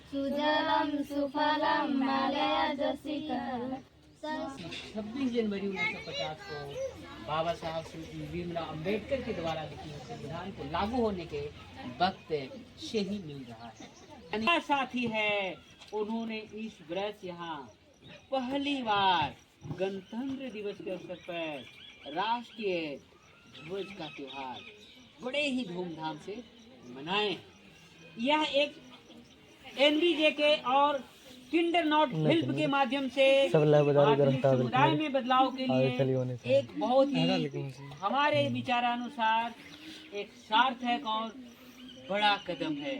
सुजलम सुफलम मलयजशीतल। 26 जनवरी 1950 को बाबा साहब भीमराव अंबेडकर के द्वारा लिखी हुई संविधान को लागू होने के वक्त से ही मिल रहा है। साथी है, उन्होंने इस वर्ष यहाँ पहली बार गणतंत्र दिवस के अवसर पर राष्ट्रीय ध्वज का त्योहार बड़े ही धूमधाम से मनाए। यह एक एनडीजे के और किंडर नॉट फिल्म के माध्यम से समुदाय में बदलाव के लिए एक बहुत ही हमारे विचारानुसार एक सार्थक और बड़ा कदम है।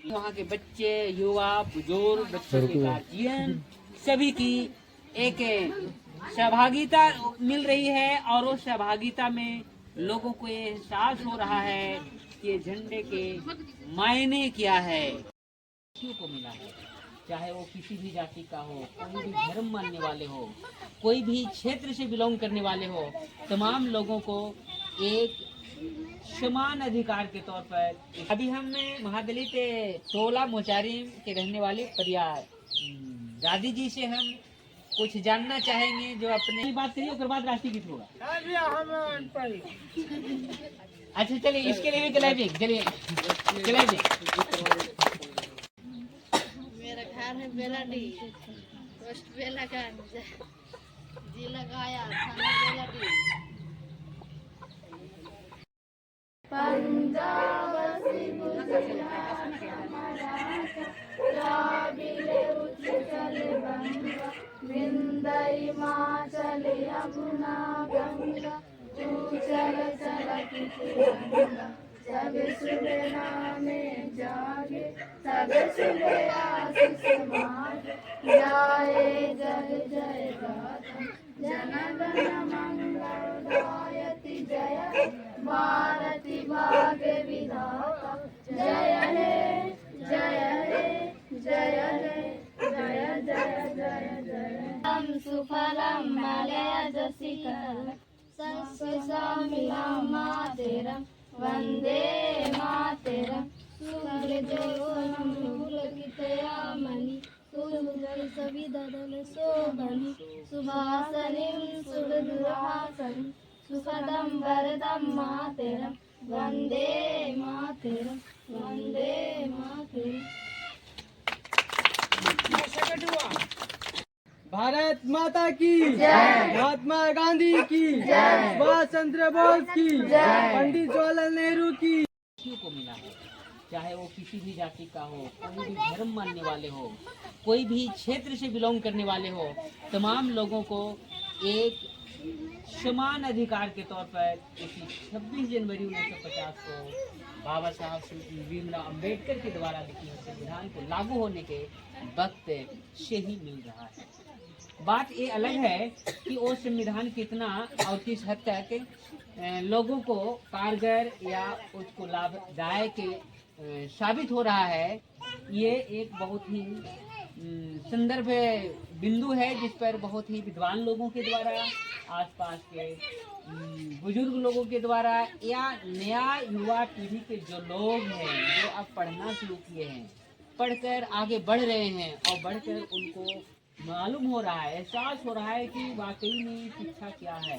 वहाँ के बच्चे, युवा, बुजुर्ग, बच्चों के गार्जियन सभी की एक सहभागिता मिल रही है और उस सहभागिता में लोगों को ये एहसास हो रहा है कि झंडे के मायने क्या है, को मिला है। चाहे वो किसी भी जाति का हो, कोई भी धर्म मानने वाले हो, कोई भी क्षेत्र से बिलोंग करने वाले हो, तमाम लोगों को एक समान अधिकार के तौर पर। अभी हमने महादलित टोला मोचारी के रहने वाले परियार दादी जी से हम कुछ जानना चाहेंगे, जो अपने बात करिए उसके बाद राष्ट्रीय गीत होगा। अच्छा चलिए, इसके लिए भी क्लैपिंग, चलिए क्लैपिंग। मेरा घर है बेलाडी, पोस्ट बेलागंज, जिला गया, थाना बेलाडी। पंजाब सिंध द्राविड़ उत्कल बंगा, विंध्य हिमाचल यमुना गंगा, चल गंगा। जब सुबह नामे जागे, तब सुबह आशीष मांगे, जाए जग जय गाथा, जन गण मंगलदायति जय, भारती भाग्य विधाता। जय हे जय हे जय हे जय जय जय जय। हम सुफलम मलयजशीतल, सस्यश्यामलां मातरम्, वंदे मातरम्। सुजलां पुलकितयामिनीं, सुजलां शोभनीं, सुहासिनीं सुरधुरासनीं, सुखदं वरदं मातरम्, वंदे मातरम्, वंदे मातरम्। भारत माता की जय, महात्मा गांधी की जय, सुभाष चंद्र बोस की जय, पंडित जवाहरलाल नेहरू की। को मिला है। चाहे वो किसी भी जाति का हो, कोई भी धर्म मानने वाले हो, कोई भी क्षेत्र से बिलोंग करने वाले हो, तमाम लोगों को एक समान अधिकार के तौर पर 26 जनवरी 1950 को बाबा साहब भीमराव अंबेडकर के द्वारा लिखी हुई संविधान को लागू होने के वक्त से ही मिल रहा है। बात ये अलग है कि वो संविधान कितना और किस हद तक लोगों को कारगर या उसको लाभदायक साबित हो रहा है। ये एक बहुत ही संदर्भ बिंदु है जिस पर बहुत ही विद्वान लोगों के द्वारा, आसपास के बुजुर्ग लोगों के द्वारा या नया युवा पीढ़ी के जो लोग हैं, जो अब पढ़ना शुरू किए हैं, पढ़कर आगे बढ़ रहे हैं और बढ़कर उनको मालूम हो रहा है, एहसास हो रहा है कि वाकई में शिक्षा क्या है।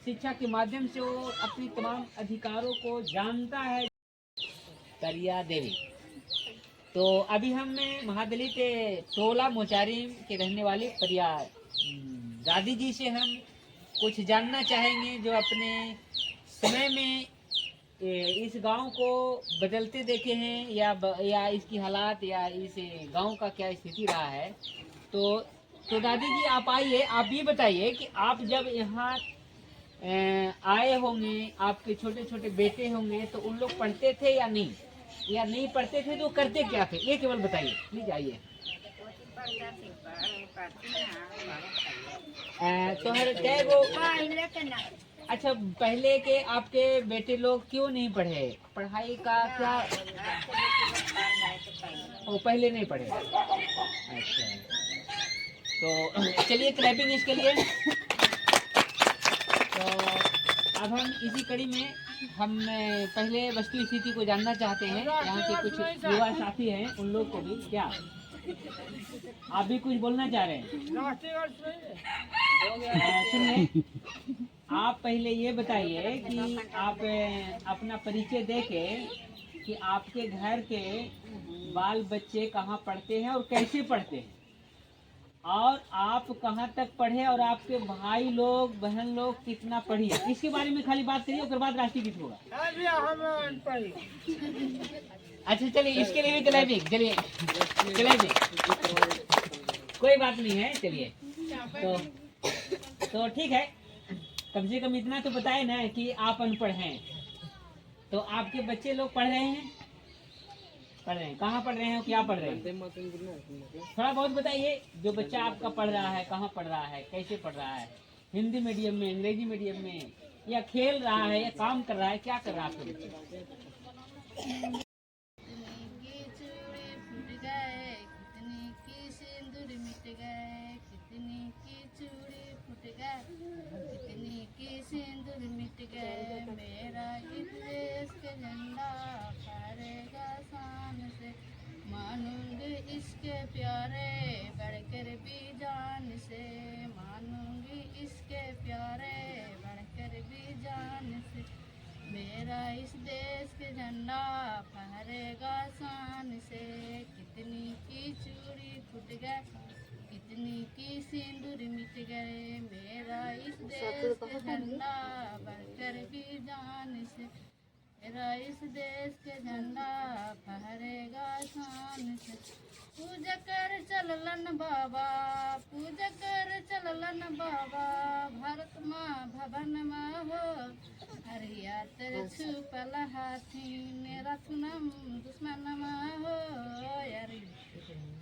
शिक्षा के माध्यम से वो अपने तमाम अधिकारों को जानता है। करिया देवी। तो अभी हमने महादलित टोला मोचारी के रहने वाले परियार दादी जी से हम कुछ जानना चाहेंगे, जो अपने समय में इस गांव को बदलते देखे हैं या इसकी हालात या इस गांव का क्या स्थिति रहा है। तो दादी जी आप आइए, आप ये बताइए कि आप जब यहाँ आए होंगे, आपके छोटे छोटे बेटे होंगे, तो उन लोग पढ़ते थे या नहीं, या नहीं पढ़ते थे तो करते क्या थे, ये केवल बताइए प्लीज। आइए। तो हर क्या वो, अच्छा पहले के आपके बेटे लोग क्यों नहीं पढ़े, पढ़ाई का क्या, वो पहले नहीं पढ़े। अच्छा तो चलिए क्लैपिंग इसके लिए। तो अब हम इसी कड़ी में हम पहले वस्तु स्थिति को जानना चाहते हैं। यहाँ के कुछ युवा साथी हैं, उन लोग को भी क्या आप भी कुछ बोलना चाह रहे हैं? सुनिए, आप पहले ये बताइए कि आप अपना परिचय देके कि आपके घर के बाल बच्चे कहाँ पढ़ते हैं और कैसे पढ़ते हैं, और आप कहाँ तक पढ़े और आपके भाई लोग बहन लोग कितना पढ़ी है, इसके बारे में खाली बात करिए। उसके बाद राष्ट्रीय गीत होगा। अच्छा चलिए, इसके लिए भी चलाइए, चलिए चलाइए, कोई बात नहीं है। चलिए तो ठीक है, कम से कम इतना तो बताए ना कि आप अनपढ़ हैं। तो आपके बच्चे लोग पढ़ रहे हैं? पढ़ रहे हैं। कहाँ पढ़ रहे हैं, क्या पढ़ रहे हैं? थोड़ा बहुत बताइए। जो बच्चा आपका पढ़ रहा है, कहाँ पढ़ रहा है, कैसे पढ़ रहा है? हिंदी मीडियम में, अंग्रेजी मीडियम में, या खेल रहा है, या काम कर रहा है, क्या कर रहा है आपके बच्चे? मेरा इस देश के झंडा फहरेगा शान से, मानूंगी इसके प्यारे बढ़कर भी जान से, मानूंगी इसके प्यारे बढ़कर भी जान से। मेरा इस देश के झंडा फहरेगा शान से, कितनी की चूड़ी फूट गए, कितनी की सिंदूर मिट गए। मेरा इस देश के झंडा बढ़कर भी जान से, मेरा इस देश के झंडा फहरेगा शान से। पूजा कर चललन बाबा, पूजा कर चललन बाबा, भारत माँ भवन माँ हो, हरिया तेरे छुपल हाथी, मेरा सुनम दुश्मन माँ हो, यारी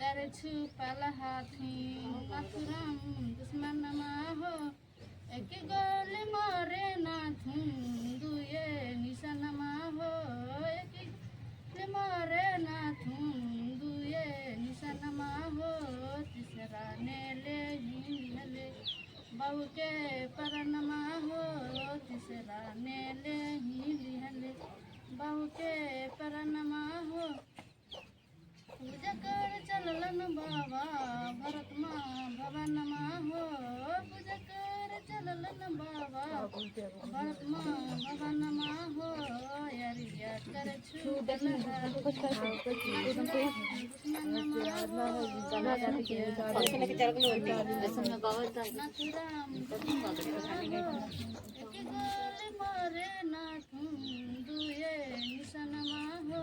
तेरे छुपल हाथी, सुनम दुश्मन माँ हो। एक गोली मारे ना तुम दुए निशान माँ हो, एक गोली मारे ना तुम दुए निशान माँ हो। तीसरा ने ले हिले बहू के परन माँ हो, तीसरा ने ले हिले बहू के परन माँ हो। पूजा कर चललन बाबा, भरत माँ भवन माँ हो, पूजा कर चललन बाबा, भरत माँ भवन माँ हो, यारिया कर छूटल मारे ना तुम दुए निशन माँ हो,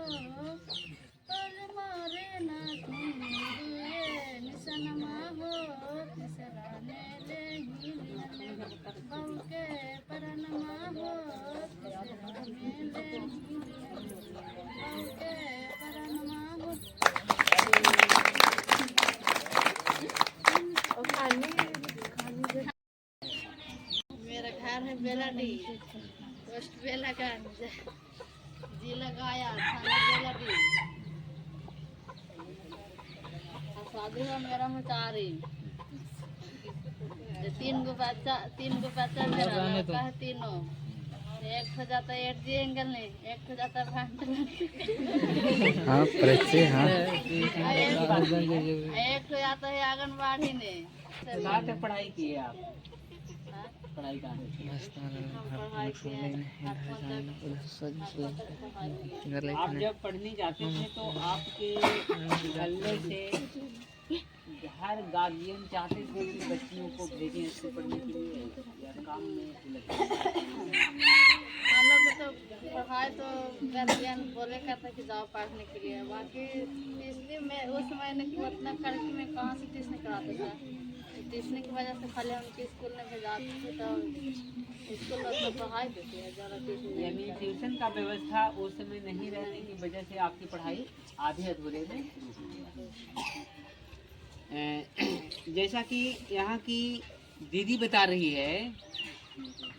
मारे ना तुम दुए निशन माँ हो। तीसरा ने ले हिले बहू के परन माँ हो, तीसरा ने ले हिले बहू के परन माँ हो। मेरा घर है बेलाडी, पोस्ट बेलागंज, जिला गया, थाना बेलाडी। शादी हो मेरा मचारी, तीन गो बच्चा मेरा लड़का है तीनों। एक हो जाता है 8G एंगल ने, एक हो जाता है हाँ परिचय हाँ, एक हो जाता है आंगनबाड़ी ने। कहाँ तक पढ़ाई की है आप? पढ़ाई कहाँ? आप जब पढ़ने जाते थे तो आपके गले से हर गार्जियन चाहते थे कि बच्चियों को भेजें इससे पढ़ने के लिए, या काम में लगे? हम लोग तो पढ़ाई तो गार्जियन बोले करता कि जाओ पढ़ने के लिए, बाकी इसलिए मैं उस समय ने उतना खर्च में कहाँ से ट्यूशन कराता था। ट्यूशन की वजह से खाली उनके स्कूल में भेजाते थे, तो स्कूल में पढ़ाई देते हैं ज़्यादा ट्यूशन। यानी ट्यूशन का व्यवस्था उस समय नहीं रहने की वजह से आपकी पढ़ाई आधे अधूरे में। जैसा कि यहाँ की दीदी बता रही है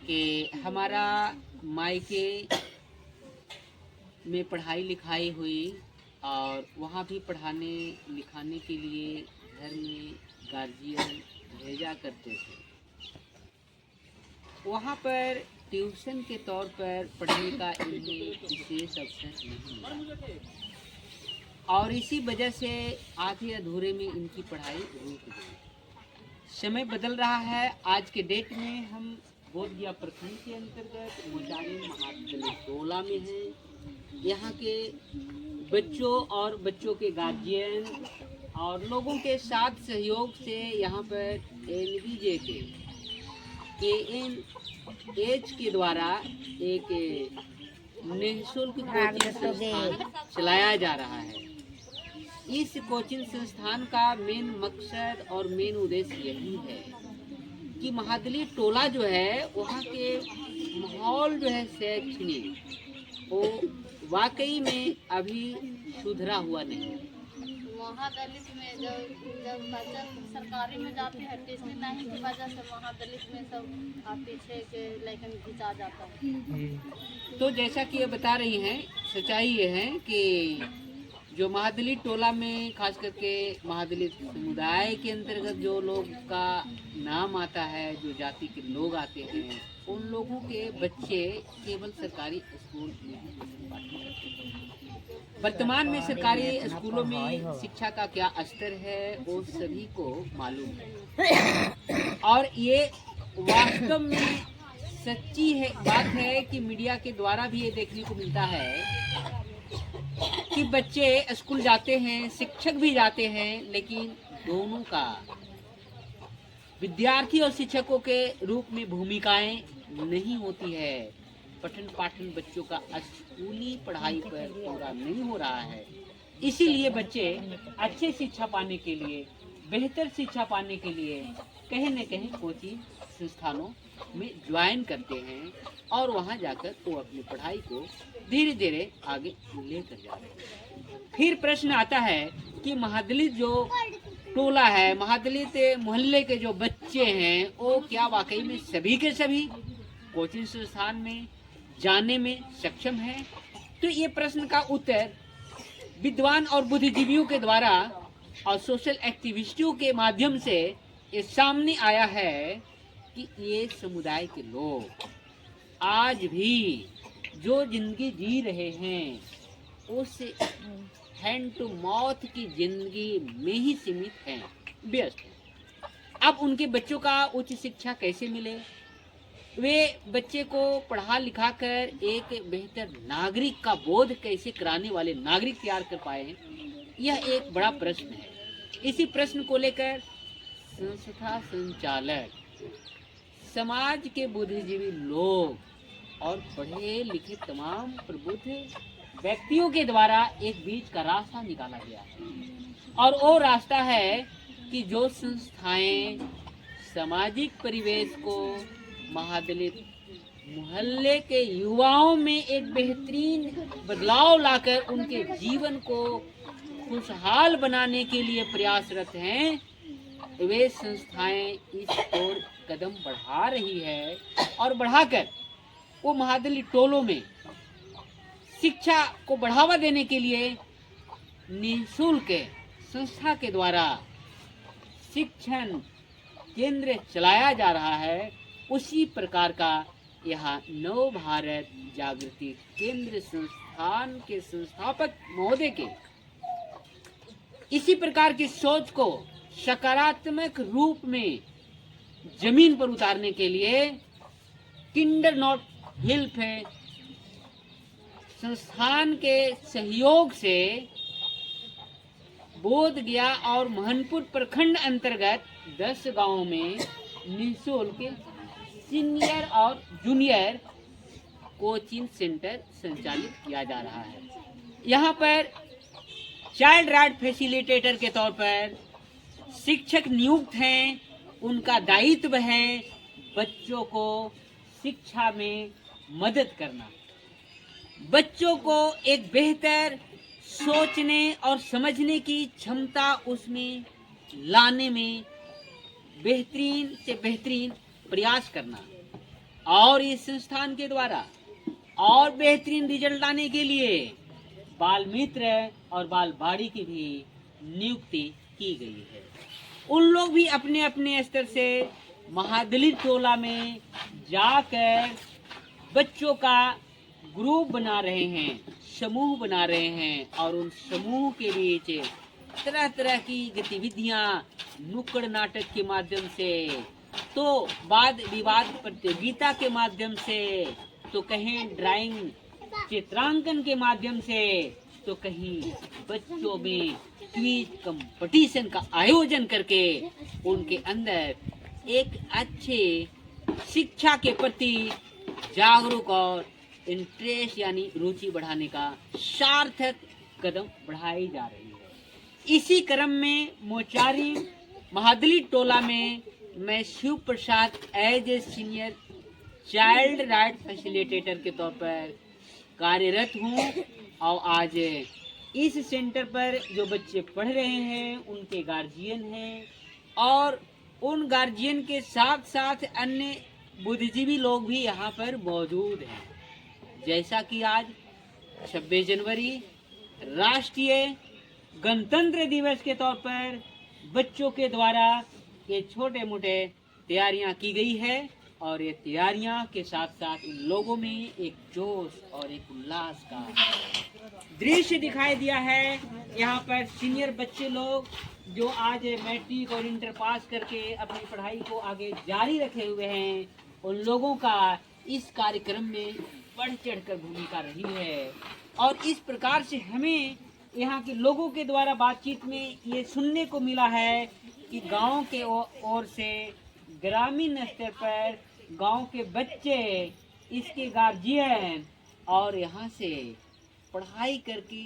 कि हमारा मायके में पढ़ाई लिखाई हुई और वहाँ भी पढ़ाने लिखाने के लिए घर में गार्जियन भेजा करते थे। वहाँ पर ट्यूशन के तौर पर पढ़ने का इन्हें विशेष अवसर नहीं मिला और इसी वजह से आधे अधूरे में इनकी पढ़ाई रुक गई। समय बदल रहा है। आज के डेट में हम बोधगया प्रखंड के अंतर्गत मोचारी महाविद्यालय टोला में हैं। यहाँ के बच्चों और बच्चों के गार्जियन और लोगों के साथ सहयोग से यहाँ पर NVJ के KNH के द्वारा एक निःशुल्क कोचिंग संस्थान चलाया जा रहा है। इस कोचिंग संस्थान का मेन मकसद और मेन उद्देश्य यही है कि महादलित टोला जो है वहाँ के माहौल जो है शैक्षणिक वो वाकई में अभी सुधरा हुआ नहीं। महादलित में जब बच्चा सरकारी में जाते हैं टीचर नहीं की वजह से महादलित में सब पीछे के लेकिन खिंचा जाता है। तो जैसा कि ये बता रही हैं, सच्चाई ये है कि जो महादलित टोला में खास करके महादलित समुदाय के अंतर्गत जो लोग का नाम आता है, जो जाति के लोग आते हैं, उन लोगों के बच्चे केवल सरकारी स्कूल में पाठन करते हैं। वर्तमान में सरकारी स्कूलों में शिक्षा का क्या स्तर है वो सभी को मालूम है और ये वास्तव में सच्ची है बात है कि मीडिया के द्वारा भी ये देखने को मिलता है कि बच्चे स्कूल जाते हैं, शिक्षक भी जाते हैं, लेकिन दोनों का विद्यार्थी और शिक्षकों के रूप में भूमिकाएं नहीं होती है। पठन पाठन बच्चों का स्कूली पढ़ाई पर पूरा नहीं हो रहा है। इसीलिए बच्चे अच्छे शिक्षा पाने के लिए, बेहतर शिक्षा पाने के लिए कहीं न कहीं कोचिंग संस्थानों में ज्वाइन करते हैं और वहां जाकर वो अपनी पढ़ाई को धीरे धीरे आगे लेकर जा रहे हैं। फिर प्रश्न आता है कि महादलित जो टोला है, महादलित मोहल्ले के जो बच्चे हैं, वो क्या वाकई में सभी के सभी कोचिंग संस्थान में जाने में सक्षम है? तो ये प्रश्न का उत्तर विद्वान और बुद्धिजीवियों के द्वारा और सोशल एक्टिविस्टों के माध्यम से ये सामने आया है कि ये समुदाय के लोग आज भी जो जिंदगी जी रहे हैं उस हैंड टू माउथ की जिंदगी में ही सीमित हैं, व्यस्त हैं। अब उनके बच्चों का उच्च शिक्षा कैसे मिले, वे बच्चे को पढ़ा लिखा कर एक बेहतर नागरिक का बोध कैसे कराने वाले नागरिक तैयार कर पाए, यह एक बड़ा प्रश्न है। इसी प्रश्न को लेकर संस्था संचालक, समाज के बुद्धिजीवी लोग और पढ़े लिखे तमाम प्रबुद्ध व्यक्तियों के द्वारा एक बीच का रास्ता निकाला गया है और वो रास्ता है कि जो संस्थाएं सामाजिक परिवेश को महादलित मोहल्ले के युवाओं में एक बेहतरीन बदलाव लाकर उनके जीवन को खुशहाल बनाने के लिए प्रयासरत हैं, वे संस्थाएं इस ओर कदम बढ़ा रही है और बढ़ाकर वो महादलित टोलों में शिक्षा को बढ़ावा देने के लिए निःशुल्क संस्था के द्वारा शिक्षण केंद्र चलाया जा रहा है। उसी प्रकार का यहाँ नव भारत जागृति केंद्र संस्थान के संस्थापक महोदय के इसी प्रकार की सोच को सकारात्मक रूप में जमीन पर उतारने के लिए किंडर नॉट हेल्प संस्थान के सहयोग से बोधगया और महनपुर प्रखंड अंतर्गत 10 गांवों में निःशुल्क सीनियर और जूनियर कोचिंग सेंटर संचालित किया जा रहा है। यहाँ पर चाइल्ड राइट फैसिलिटेटर के तौर पर शिक्षक नियुक्त हैं। उनका दायित्व है बच्चों को शिक्षा में मदद करना, बच्चों को एक बेहतर सोचने और समझने की क्षमता उसमें लाने में बेहतरीन से बेहतरीन प्रयास करना और इस संस्थान के द्वारा और बेहतरीन रिजल्ट लाने के लिए बाल मित्र और बाल बाड़ी की भी नियुक्ति की गई है। उन लोग भी अपने अपने स्तर से महादलित टोला में जाकर बच्चों का ग्रुप बना रहे हैं, समूह बना रहे हैं, और उन समूह के बीच तरह तरह की गतिविधियां नुक्कड़ नाटक के माध्यम से, तो वाद विवाद प्रतियोगिता के माध्यम से, तो कहीं ड्राइंग चित्रांकन के माध्यम से, तो कहीं बच्चों में क्विज कंपटीशन का आयोजन करके उनके अंदर एक अच्छे शिक्षा के प्रति जागरूक और इंटरेस्ट यानी रुचि बढ़ाने का सार्थक कदम बढ़ाई जा रही है। इसी क्रम में मोचारी महादली टोला में मैं Shiv Prasad as a senior child right facilitator के तौर पर कार्यरत हूँ, और आज इस सेंटर पर जो बच्चे पढ़ रहे हैं उनके गार्जियन हैं, और उन गार्जियन के साथ साथ अन्य बुद्धिजीवी लोग भी यहाँ पर मौजूद हैं। जैसा कि आज 26 जनवरी राष्ट्रीय गणतंत्र दिवस के तौर पर बच्चों के द्वारा ये छोटे मोटे तैयारियां की गई है, और ये तैयारियां के साथ साथ इन लोगों में एक जोश और एक उल्लास का दृश्य दिखाई दिया है। यहाँ पर सीनियर बच्चे लोग जो आज मैट्रिक और इंटर पास करके अपनी पढ़ाई को आगे जारी रखे हुए हैं, उन लोगों का इस कार्यक्रम में बढ़ चढ़कर भूमिका रही है। और इस प्रकार से हमें यहाँ के लोगों के द्वारा बातचीत में ये सुनने को मिला है कि गांव के ओर से ग्रामीण स्तर पर गांव के बच्चे, इसके गार्जियन, और यहाँ से पढ़ाई करके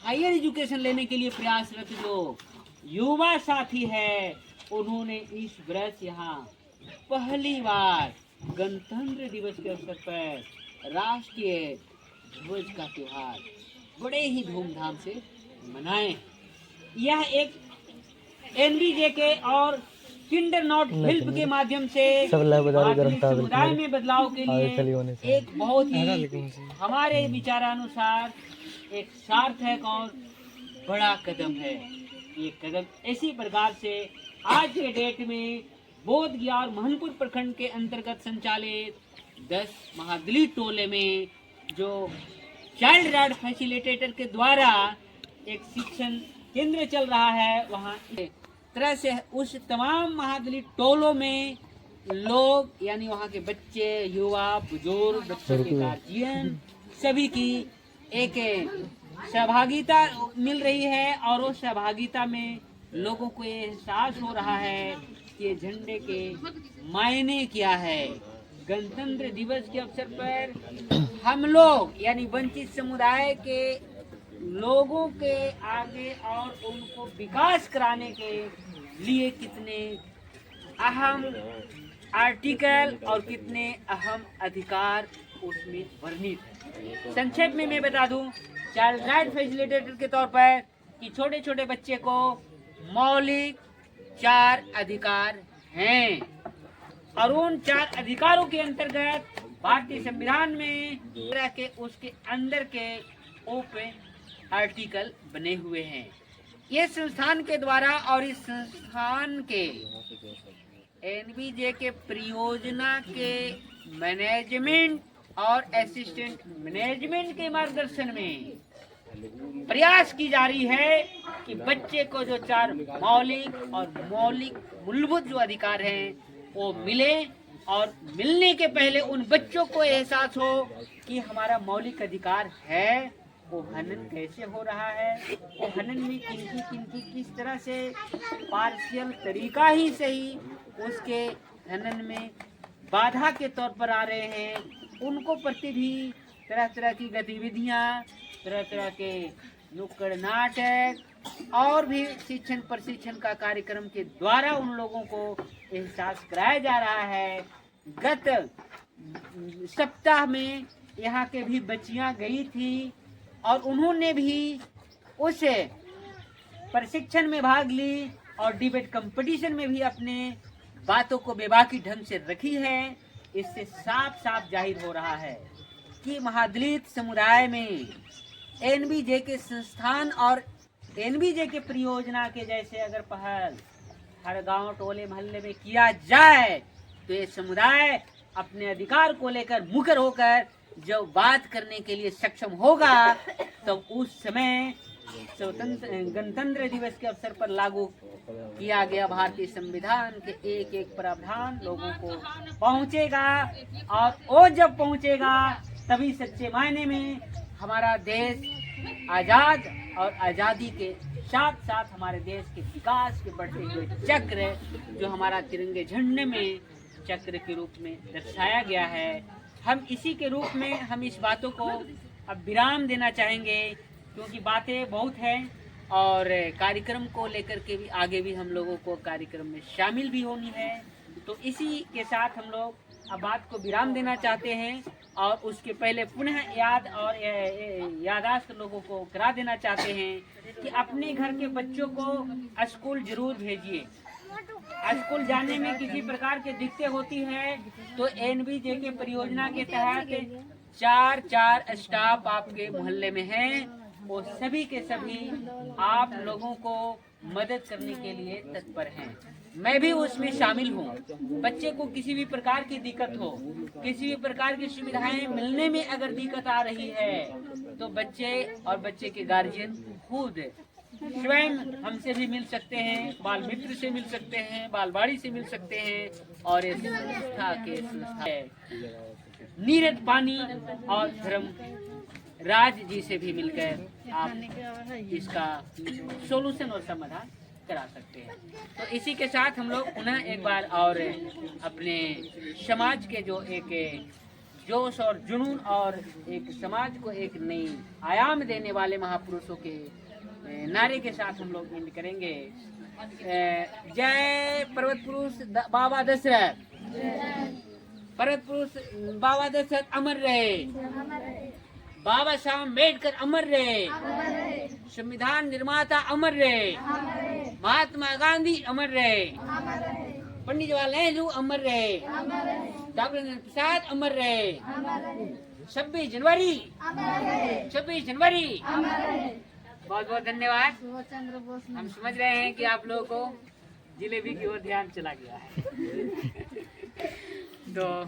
हायर एजुकेशन लेने के लिए प्रयासरत जो युवा साथी है, उन्होंने इस वर्ष यहाँ पहली बार गणतंत्र दिवस के अवसर पर राष्ट्रीय ध्वज का त्योहार बड़े ही धूमधाम से मनाए। यह एक NBJK और किंडर नॉट हेल्प के माध्यम से समुदाय में बदलाव के लिए एक बहुत ही हमारे विचारानुसार एक सार्थक और बड़ा कदम है। ये कदम इसी प्रकार से आज के डेट में बोधगया और महनपुर प्रखंड के अंतर्गत संचालित 10 महादली टोले में जो चाइल्ड राइट फैसिलिटेटर के द्वारा एक शिक्षण केंद्र चल रहा है, वहाँ तरह से उस तमाम महादली टोलों में लोग यानी वहाँ के बच्चे, युवा, बुजुर्ग, बच्चों के गार्जियन सभी की एक सहभागिता मिल रही है, और उस सहभागिता में लोगों को ये एहसास हो रहा है कि झंडे के मायने क्या है। गणतंत्र दिवस के अवसर पर हम लोग यानी वंचित समुदाय के लोगों के आगे और उनको विकास कराने के लिए कितने अहम आर्टिकल और कितने अहम अधिकार उसमें वर्णित है। संक्षेप में मैं बता दूं, चाइल्ड राइट फैसिलिटेटर के तौर पर कि छोटे छोटे बच्चे को मौलिक 4 अधिकार हैं, और उन 4 अधिकारों के अंतर्गत भारतीय संविधान में तरह के उसके अंदर के ओपन आर्टिकल बने हुए हैं। ये संस्थान के द्वारा और इस संस्थान के NBJK परियोजना के मैनेजमेंट और असिस्टेंट मैनेजमेंट के मार्गदर्शन में प्रयास की जा रही है कि बच्चे को जो 4 मौलिक मूलभूत जो अधिकार हैं वो मिले, और मिलने के पहले उन बच्चों को एहसास हो कि हमारा मौलिक अधिकार है, वो हनन कैसे हो रहा है, वो हनन में किनकी किस तरह से पार्शियल तरीका ही सही उसके हनन में बाधा के तौर पर आ रहे हैं, उनको प्रति भी तरह तरह की गतिविधियाँ, तरह तरह के नुक्कड़ नाटक और भी शिक्षण प्रशिक्षण का कार्यक्रम के द्वारा उन लोगों को एहसास कराया जा रहा है। गत सप्ताह में यहाँ के भी बच्चियाँ गई थी और उन्होंने भी उस प्रशिक्षण में भाग ली और डिबेट कंपटीशन में भी अपने बातों को बेबाकी ढंग से रखी है। इससे साफ साफ जाहिर हो रहा है कि महादलित समुदाय में NBJK संस्थान और NBJK परियोजना के जैसे अगर पहल हर गांव टोले मोहल्ले में किया जाए तो ये समुदाय अपने अधिकार को लेकर मुखर होकर जब बात करने के लिए सक्षम होगा तो उस समय गणतंत्र दिवस के अवसर पर लागू किया गया भारतीय संविधान के एक एक प्रावधान लोगों को पहुंचेगा, और वो जब पहुंचेगा तभी सच्चे मायने में हमारा देश आजाद और आजादी के साथ साथ हमारे देश के विकास के बढ़ते हुए चक्र जो हमारा तिरंगे झंडे में चक्र के रूप में दर्शाया गया है, हम इसी के रूप में हम इस बातों को अब विराम देना चाहेंगे, क्योंकि बातें बहुत हैं और कार्यक्रम को लेकर के भी आगे भी हम लोगों को कार्यक्रम में शामिल भी होनी है। तो इसी के साथ हम लोग अब बात को विराम देना चाहते हैं और उसके पहले पुनः यादाश्त लोगों को करा देना चाहते हैं कि अपने घर के बच्चों को स्कूल जरूर भेजिए। स्कूल जाने में किसी प्रकार की दिक्कतें होती है तो एनबीजे के परियोजना के तहत 4 स्टाफ आपके मोहल्ले में हैं, वो सभी के सभी आप लोगों को मदद करने के लिए तत्पर हैं। मैं भी उसमें शामिल हूँ। बच्चे को किसी भी प्रकार की दिक्कत हो, किसी भी प्रकार की सुविधाएं मिलने में अगर दिक्कत आ रही है तो बच्चे और बच्चे के गार्जियन खुद स्वयं हमसे भी मिल सकते हैं, बाल मित्र से मिल सकते हैं, बालवाड़ी से मिल सकते हैं, और इस संस्था के नीरज पानी और धर्म राज जी से भी मिलकर आप इसका सोल्यूशन और समाधान करा सकते हैं। तो इसी के साथ हम लोग पुनः एक बार और अपने समाज के जो एक जोश और जुनून और एक समाज को एक नई आयाम देने वाले महापुरुषों के नारे के साथ हम लोग एंड करेंगे। जय पर्वत पुरुष बाबा दशरथ, पर्वत पुरुष बाबा दशरथ अमर रहे, बाबा साहब अम्बेडकर अमर रहे, संविधान निर्माता अमर रहे, महात्मा गांधी अमर रहे, पंडित जवाहरलाल नेहरू अमर रहे, डॉक्टर राजेंद्र प्रसाद अमर रहे, 26 जनवरी बहुत बहुत धन्यवाद। हम समझ रहे हैं कि आप लोगों को जिलेबी की ओर ध्यान चला गया है तो